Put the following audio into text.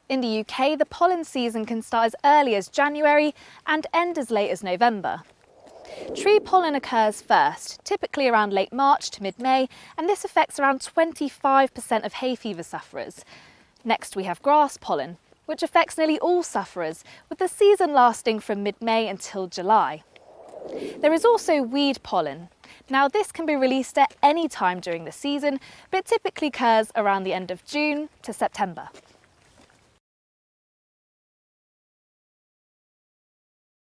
In the UK, the pollen season can start as early as January and end as late as November. Tree pollen occurs first, typically around late March to mid-May, and this affects around 25% of hay fever sufferers. Next we have grass pollen, which affects nearly all sufferers, with the season lasting from mid-May until July. There is also weed pollen. Now this can be released at any time during the season, but it typically occurs around the end of June to September.